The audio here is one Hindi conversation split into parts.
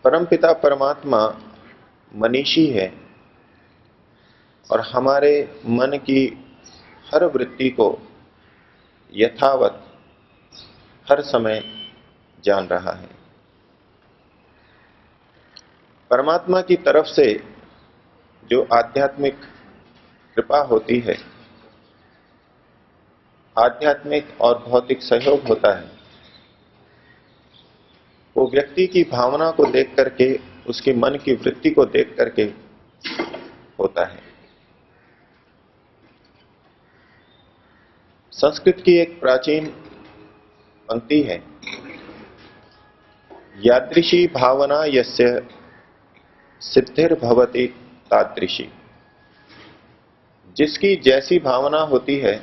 परमपिता परमात्मा मनीषी है और हमारे मन की हर वृत्ति को यथावत हर समय जान रहा है। परमात्मा की तरफ से जो आध्यात्मिक कृपा होती है, आध्यात्मिक और भौतिक सहयोग होता है, वो व्यक्ति की भावना को देख करके, उसके मन की वृत्ति को देख करके होता है। संस्कृत की एक प्राचीन पंक्ति है, यादृशी भावना यस्य सिद्धिर्भवति तादृशी। जिसकी जैसी भावना होती है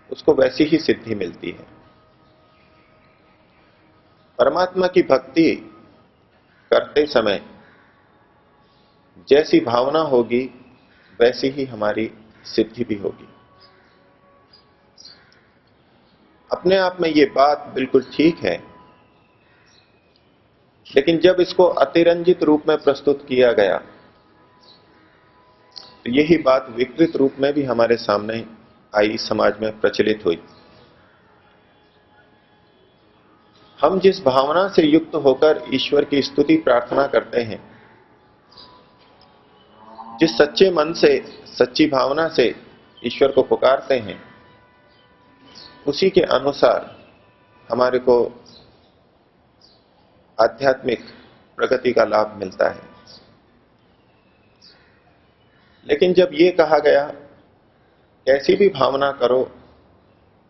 उसको वैसी ही सिद्धि मिलती है। परमात्मा की भक्ति करते समय जैसी भावना होगी वैसी ही हमारी सिद्धि भी होगी। अपने आप में ये बात बिल्कुल ठीक है, लेकिन जब इसको अतिरंजित रूप में प्रस्तुत किया गया तो यही बात विकृत रूप में भी हमारे सामने आई, समाज में प्रचलित हुई। हम जिस भावना से युक्त होकर ईश्वर की स्तुति प्रार्थना करते हैं, जिस सच्चे मन से, सच्ची भावना से ईश्वर को पुकारते हैं, उसी के अनुसार हमारे को आध्यात्मिक प्रगति का लाभ मिलता है। लेकिन जब ये कहा गया कैसी भी भावना करो,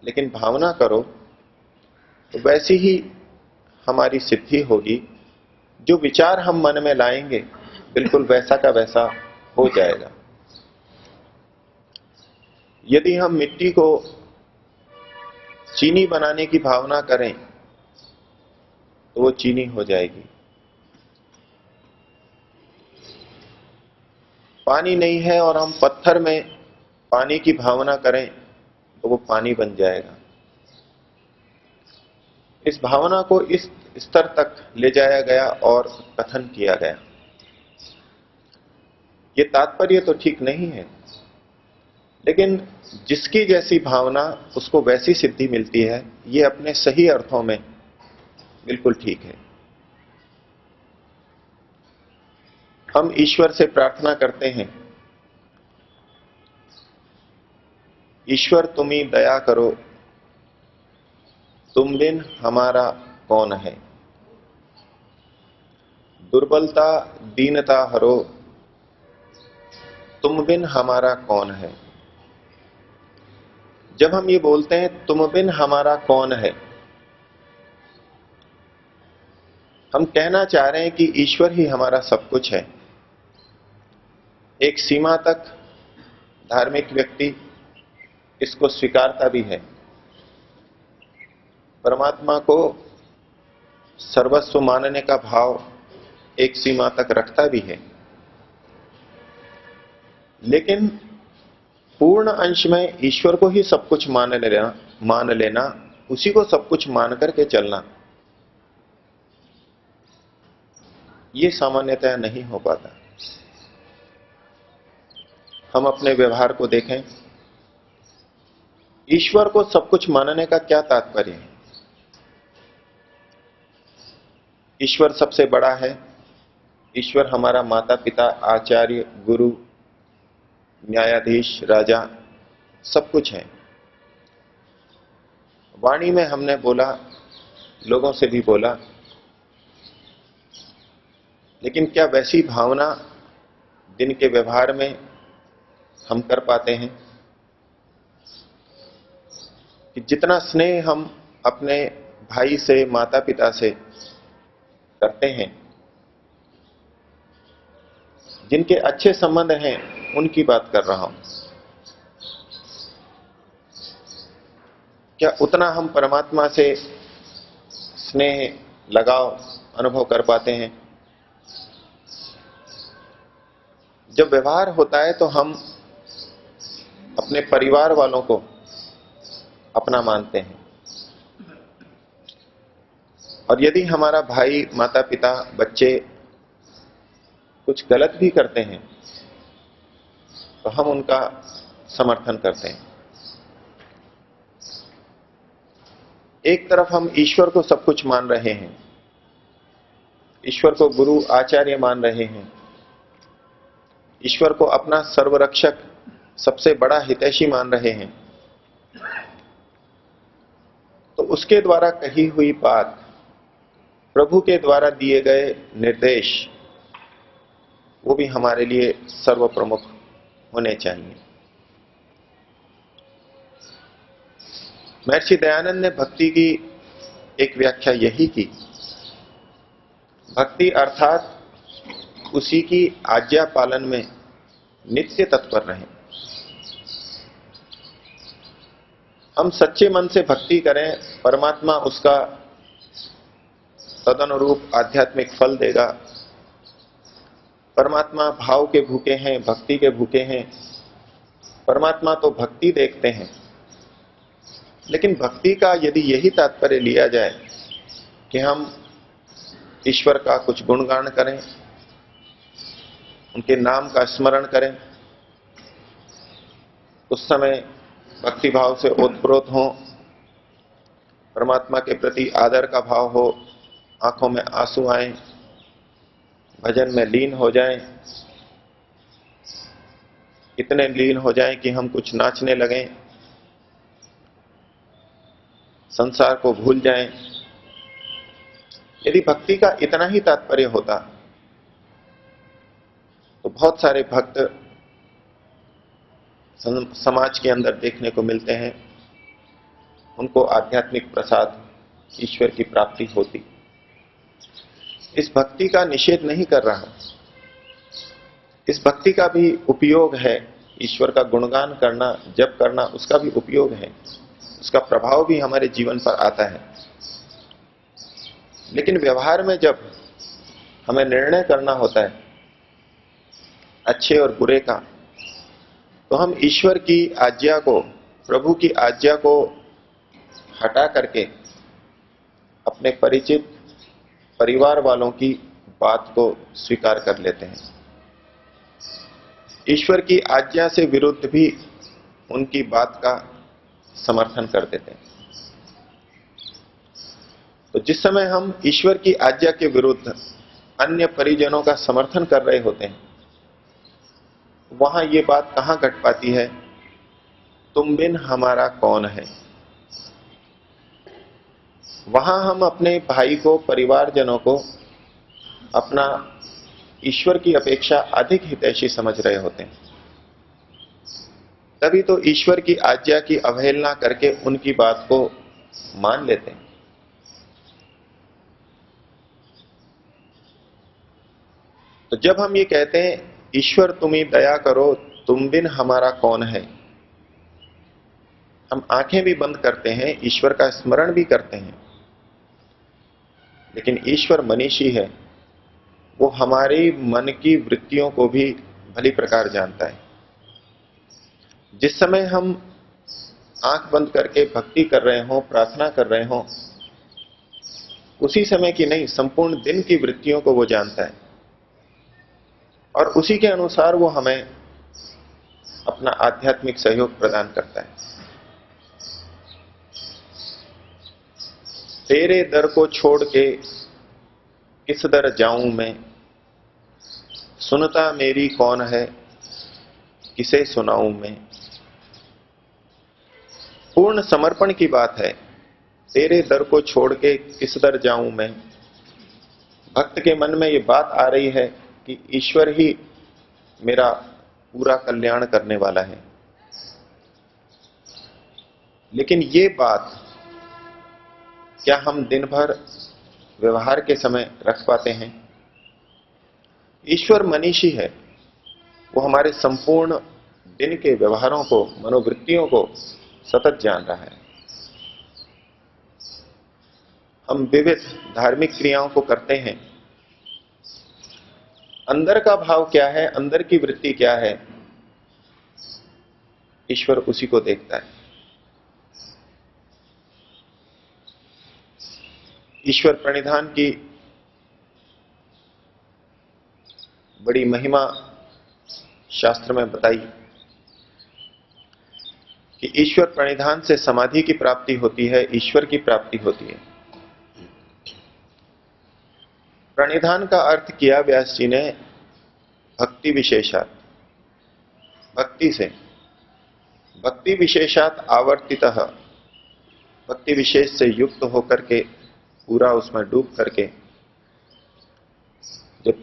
लेकिन भावना करो तो वैसी ही हमारी सिद्धि होगी। जो विचार हम मन में लाएंगे बिल्कुल वैसा का वैसा हो जाएगा। यदि हम मिट्टी को चीनी बनाने की भावना करें तो वो चीनी हो जाएगी। पानी नहीं है और हम पत्थर में पानी की भावना करें तो वो पानी बन जाएगा। इस भावना को इस स्तर तक ले जाया गया और कथन किया गया। ये तात्पर्य तो ठीक नहीं है, लेकिन जिसकी जैसी भावना उसको वैसी सिद्धि मिलती है, ये अपने सही अर्थों में बिल्कुल ठीक है। हम ईश्वर से प्रार्थना करते हैं, ईश्वर तुम ही दया करो, तुम बिन हमारा कौन है। दुर्बलता दीनता हरो, तुम बिन हमारा कौन है। जब हम ये बोलते हैं तुम बिन हमारा कौन है, हम कहना चाह रहे हैं कि ईश्वर ही हमारा सब कुछ है। एक सीमा तक धार्मिक व्यक्ति इसको स्वीकारता भी है, परमात्मा को सर्वस्व मानने का भाव एक सीमा तक रखता भी है। लेकिन पूर्ण अंश में ईश्वर को ही सब कुछ मान लेना, उसी को सब कुछ मान करके चलना, ये सामान्यतः नहीं हो पाता। हम अपने व्यवहार को देखें, ईश्वर को सब कुछ मानने का क्या तात्पर्य है। ईश्वर सबसे बड़ा है, ईश्वर हमारा माता पिता, आचार्य, गुरु, न्यायाधीश, राजा, सब कुछ है। वाणी में हमने बोला, लोगों से भी बोला, लेकिन क्या वैसी भावना दिन के व्यवहार में हम कर पाते हैं कि जितना स्नेह हम अपने भाई से, माता पिता से करते हैं, जिनके अच्छे संबंध हैं उनकी बात कर रहा हूं, क्या उतना हम परमात्मा से स्नेह, लगाव अनुभव कर पाते हैं। जब व्यवहार होता है तो हम अपने परिवार वालों को अपना मानते हैं। और यदि हमारा भाई, माता पिता, बच्चे कुछ गलत भी करते हैं तो हम उनका समर्थन करते हैं। एक तरफ हम ईश्वर को सब कुछ मान रहे हैं, ईश्वर को गुरु आचार्य मान रहे हैं, ईश्वर को अपना सर्वरक्षक, सबसे बड़ा हितैषी मान रहे हैं, तो उसके द्वारा कही हुई बात, प्रभु के द्वारा दिए गए निर्देश, वो भी हमारे लिए सर्वप्रमुख होने चाहिए। महर्षि दयानंद ने भक्ति की एक व्याख्या यही की, भक्ति अर्थात उसी की आज्ञा पालन में नित्य तत्पर रहें। हम सच्चे मन से भक्ति करें, परमात्मा उसका तदनुरूप आध्यात्मिक फल देगा। परमात्मा भाव के भूखे हैं, भक्ति के भूखे हैं। परमात्मा तो भक्ति देखते हैं, लेकिन भक्ति का यदि यही तात्पर्य लिया जाए कि हम ईश्वर का कुछ गुणगान करें, उनके नाम का स्मरण करें, उस समय भक्ति भाव से ओतप्रोत हों, परमात्मा के प्रति आदर का भाव हो, आंखों में आंसू आए, भजन में लीन हो जाएं, इतने लीन हो जाएं कि हम कुछ नाचने लगें, संसार को भूल जाएं। यदि भक्ति का इतना ही तात्पर्य होता तो बहुत सारे भक्त समाज के अंदर देखने को मिलते हैं, उनको आध्यात्मिक प्रसाद, ईश्वर की प्राप्ति होती। इस भक्ति का निषेध नहीं कर रहा, इस भक्ति का भी उपयोग है। ईश्वर का गुणगान करना, जप करना, उसका भी उपयोग है, उसका प्रभाव भी हमारे जीवन पर आता है। लेकिन व्यवहार में जब हमें निर्णय करना होता है अच्छे और बुरे का, तो हम ईश्वर की आज्ञा को, प्रभु की आज्ञा को हटा करके अपने परिचित परिवार वालों की बात को स्वीकार कर लेते हैं। ईश्वर की आज्ञा से विरुद्ध भी उनकी बात का समर्थन कर देते हैं। तो जिस समय हम ईश्वर की आज्ञा के विरुद्ध अन्य परिजनों का समर्थन कर रहे होते हैं, वहां ये बात कहां घट पाती है, तुम बिन हमारा कौन है। वहां हम अपने भाई को, परिवारजनों को अपना ईश्वर की अपेक्षा अधिक हितैषी समझ रहे होते हैं। तभी तो ईश्वर की आज्ञा की अवहेलना करके उनकी बात को मान लेते हैं। तो जब हम ये कहते हैं ईश्वर तुम ही दया करो, तुम बिन हमारा कौन है, हम आंखें भी बंद करते हैं, ईश्वर का स्मरण भी करते हैं, लेकिन ईश्वर मनीषी है, वो हमारी मन की वृत्तियों को भी भली प्रकार जानता है। जिस समय हम आंख बंद करके भक्ति कर रहे हों, प्रार्थना कर रहे हों, उसी समय की नहीं, संपूर्ण दिन की वृत्तियों को वो जानता है और उसी के अनुसार वो हमें अपना आध्यात्मिक सहयोग प्रदान करता है। तेरे दर को छोड़ के किस दर जाऊं मैं, सुनता मेरी कौन है, किसे सुनाऊं मैं। पूर्ण समर्पण की बात है। तेरे दर को छोड़ के किस दर जाऊं मैं। भक्त के मन में ये बात आ रही है कि ईश्वर ही मेरा पूरा कल्याण करने वाला है, लेकिन ये बात क्या हम दिन भर व्यवहार के समय रख पाते हैं? ईश्वर मनीषी है, वो हमारे संपूर्ण दिन के व्यवहारों को, मनोवृत्तियों को सतत जान रहा है। हम विविध धार्मिक क्रियाओं को करते हैं, अंदर का भाव क्या है, अंदर की वृत्ति क्या है, ईश्वर उसी को देखता है। ईश्वर प्रणिधान की बड़ी महिमा शास्त्र में बताई कि ईश्वर प्रणिधान से समाधि की प्राप्ति होती है, ईश्वर की प्राप्ति होती है। प्रणिधान का अर्थ किया व्यास जी ने भक्ति विशेषात, भक्ति से, भक्ति विशेषात आवर्तितः, भक्ति विशेष से युक्त होकर के, पूरा उसमें डूब करके जब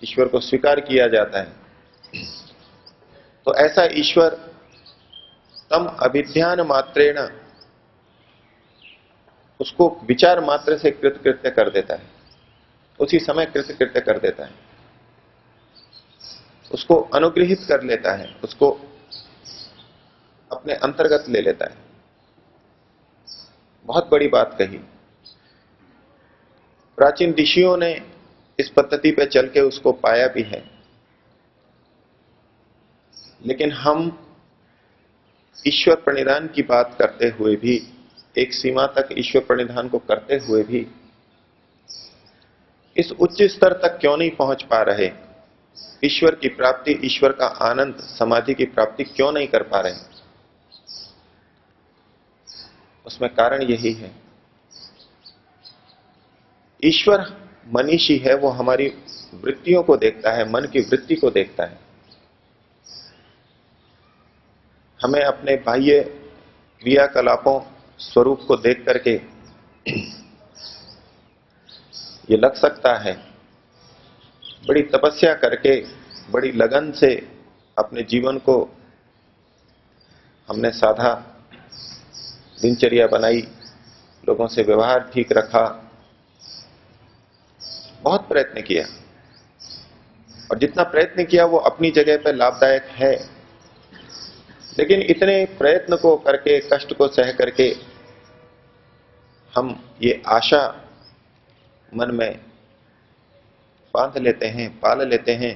ईश्वर को स्वीकार किया जाता है, तो ऐसा ईश्वर तम अभिध्यान मात्रेण, उसको विचार मात्र से कृतकृत्य कर देता है, उसी समय कृतकृत्य कर देता है, उसको अनुग्रहित कर लेता है, उसको अपने अंतर्गत ले लेता है। बहुत बड़ी बात कही। प्राचीन ऋषियों ने इस पद्धति पे चल के उसको पाया भी है, लेकिन हम ईश्वर प्रणिधान की बात करते हुए भी, एक सीमा तक ईश्वर प्रणिधान को करते हुए भी इस उच्च स्तर तक क्यों नहीं पहुंच पा रहे? ईश्वर की प्राप्ति, ईश्वर का आनंद, समाधि की प्राप्ति क्यों नहीं कर पा रहे? उसमें कारण यही है, ईश्वर मनीषी है, वो हमारी वृत्तियों को देखता है, मन की वृत्ति को देखता है। हमें अपने बाह्य क्रियाकलापों, स्वरूप को देख करके ये लग सकता है बड़ी तपस्या करके, बड़ी लगन से अपने जीवन को हमने साधा, दिनचर्या बनाई, लोगों से व्यवहार ठीक रखा, बहुत प्रयत्न किया, और जितना प्रयत्न किया वो अपनी जगह पर लाभदायक है, लेकिन इतने प्रयत्न को करके, कष्ट को सह करके हम ये आशा मन में बांध लेते हैं, पाल लेते हैं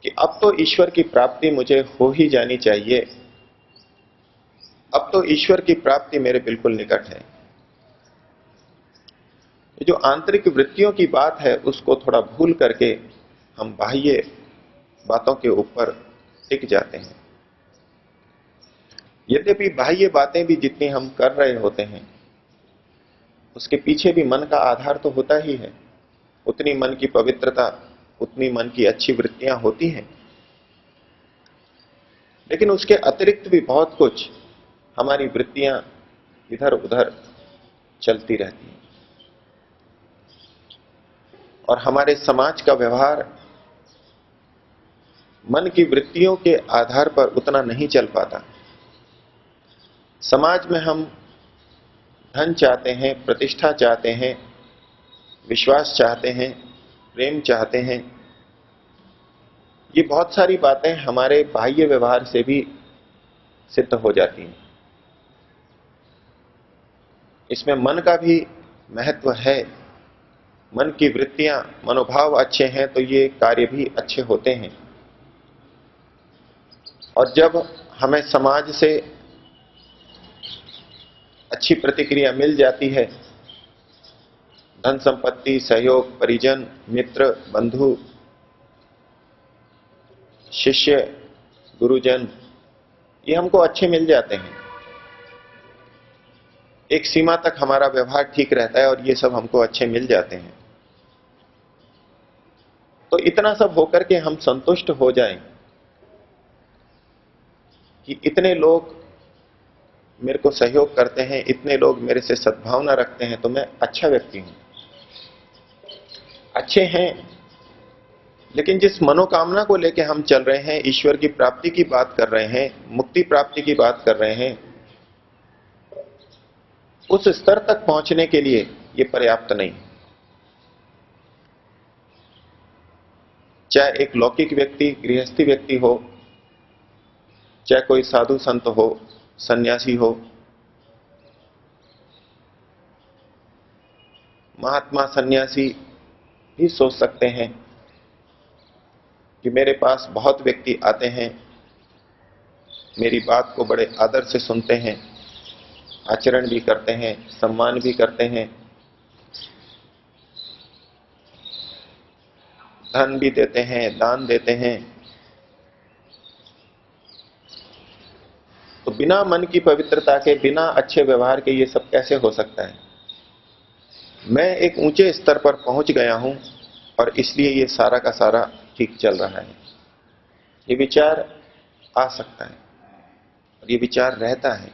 कि अब तो ईश्वर की प्राप्ति मुझे हो ही जानी चाहिए, अब तो ईश्वर की प्राप्ति मेरे बिल्कुल निकट है। ये जो आंतरिक वृत्तियों की बात है, उसको थोड़ा भूल करके हम बाह्य बातों के ऊपर टिक जाते हैं। यद्यपि बाह्य बातें भी जितनी हम कर रहे होते हैं, उसके पीछे भी मन का आधार तो होता ही है, उतनी मन की पवित्रता, उतनी मन की अच्छी वृत्तियां होती हैं, लेकिन उसके अतिरिक्त भी बहुत कुछ हमारी वृत्तियां इधर उधर चलती रहती हैं, और हमारे समाज का व्यवहार मन की वृत्तियों के आधार पर उतना नहीं चल पाता। समाज में हम धन चाहते हैं, प्रतिष्ठा चाहते हैं, विश्वास चाहते हैं, प्रेम चाहते हैं। ये बहुत सारी बातें हमारे बाह्य व्यवहार से भी सिद्ध हो जाती हैं। इसमें मन का भी महत्व है। मन की वृत्तियां, मनोभाव अच्छे हैं तो ये कार्य भी अच्छे होते हैं। और जब हमें समाज से अच्छी प्रतिक्रिया मिल जाती है, धन संपत्ति, सहयोग, परिजन, मित्र, बंधु, शिष्य, गुरुजन, ये हमको अच्छे मिल जाते हैं, एक सीमा तक हमारा व्यवहार ठीक रहता है और ये सब हमको अच्छे मिल जाते हैं, तो इतना सब होकर के हम संतुष्ट हो जाएं कि इतने लोग मेरे को सहयोग करते हैं, इतने लोग मेरे से सद्भावना रखते हैं, तो मैं अच्छा व्यक्ति हूं। अच्छे हैं, लेकिन जिस मनोकामना को लेकर हम चल रहे हैं, ईश्वर की प्राप्ति की बात कर रहे हैं, मुक्ति प्राप्ति की बात कर रहे हैं, उस स्तर तक पहुंचने के लिए यह पर्याप्त नहीं। चाहे एक लौकिक व्यक्ति, गृहस्थी व्यक्ति हो, चाहे कोई साधु संत हो, सन्यासी हो, महात्मा सन्यासी भी सोच सकते हैं कि मेरे पास बहुत व्यक्ति आते हैं, मेरी बात को बड़े आदर से सुनते हैं, आचरण भी करते हैं, सम्मान भी करते हैं, धन भी देते हैं, दान देते हैं, तो बिना मन की पवित्रता के, बिना अच्छे व्यवहार के ये सब कैसे हो सकता है? मैं एक ऊंचे स्तर पर पहुंच गया हूं और इसलिए ये सारा का सारा ठीक चल रहा है, ये विचार आ सकता है और ये विचार रहता है।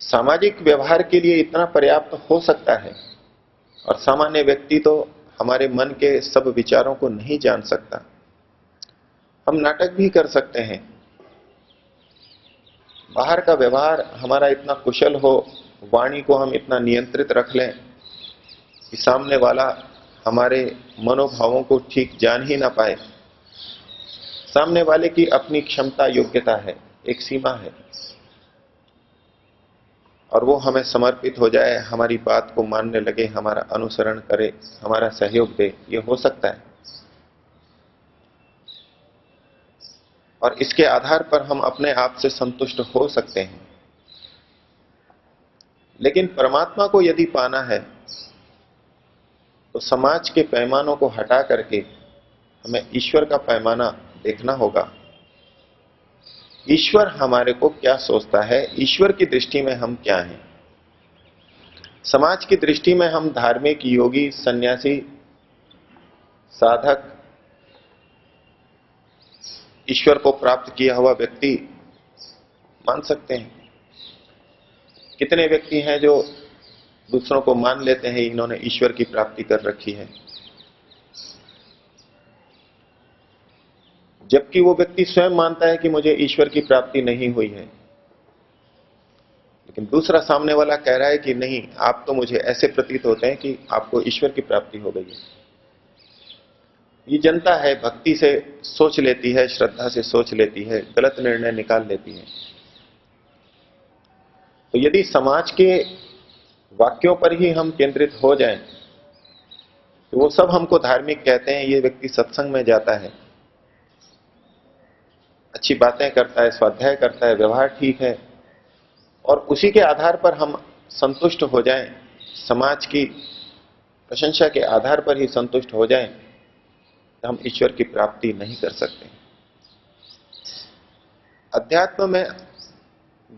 सामाजिक व्यवहार के लिए इतना पर्याप्त हो सकता है, और सामान्य व्यक्ति तो हमारे मन के सब विचारों को नहीं जान सकता। हम नाटक भी कर सकते हैं, बाहर का व्यवहार हमारा इतना कुशल हो, वाणी को हम इतना नियंत्रित रख लें कि सामने वाला हमारे मनोभावों को ठीक जान ही ना पाए। सामने वाले की अपनी क्षमता, योग्यता है, एक सीमा है, और वो हमें समर्पित हो जाए, हमारी बात को मानने लगे, हमारा अनुसरण करे, हमारा सहयोग दे, ये हो सकता है। और इसके आधार पर हम अपने आप से संतुष्ट हो सकते हैं। लेकिन परमात्मा को यदि पाना है तो समाज के पैमानों को हटा करके हमें ईश्वर का पैमाना देखना होगा। ईश्वर हमारे को क्या सोचता है, ईश्वर की दृष्टि में हम क्या हैं। समाज की दृष्टि में हम धार्मिक, योगी, सन्यासी, साधक, ईश्वर को प्राप्त किया हुआ व्यक्ति मान सकते हैं। कितने व्यक्ति हैं जो दूसरों को मान लेते हैं इन्होंने ईश्वर की प्राप्ति कर रखी है, जबकि वो व्यक्ति स्वयं मानता है कि मुझे ईश्वर की प्राप्ति नहीं हुई है। लेकिन दूसरा सामने वाला कह रहा है कि नहीं, आप तो मुझे ऐसे प्रतीत होते हैं कि आपको ईश्वर की प्राप्ति हो गई है। ये जनता है, भक्ति से सोच लेती है, श्रद्धा से सोच लेती है, गलत निर्णय निकाल लेती है। तो यदि समाज के वाक्यों पर ही हम केंद्रित हो जाएं, तो वो सब हमको धार्मिक कहते हैं, ये व्यक्ति सत्संग में जाता है, अच्छी बातें करता है, स्वाध्याय करता है, व्यवहार ठीक है, और उसी के आधार पर हम संतुष्ट हो जाएं, समाज की प्रशंसा के आधार पर ही संतुष्ट हो जाएं, तो हम ईश्वर की प्राप्ति नहीं कर सकते। अध्यात्म में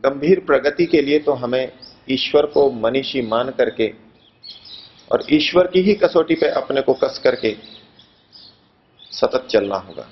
गंभीर प्रगति के लिए तो हमें ईश्वर को मनीषी मान करके और ईश्वर की ही कसौटी पे अपने को कस करके सतत चलना होगा।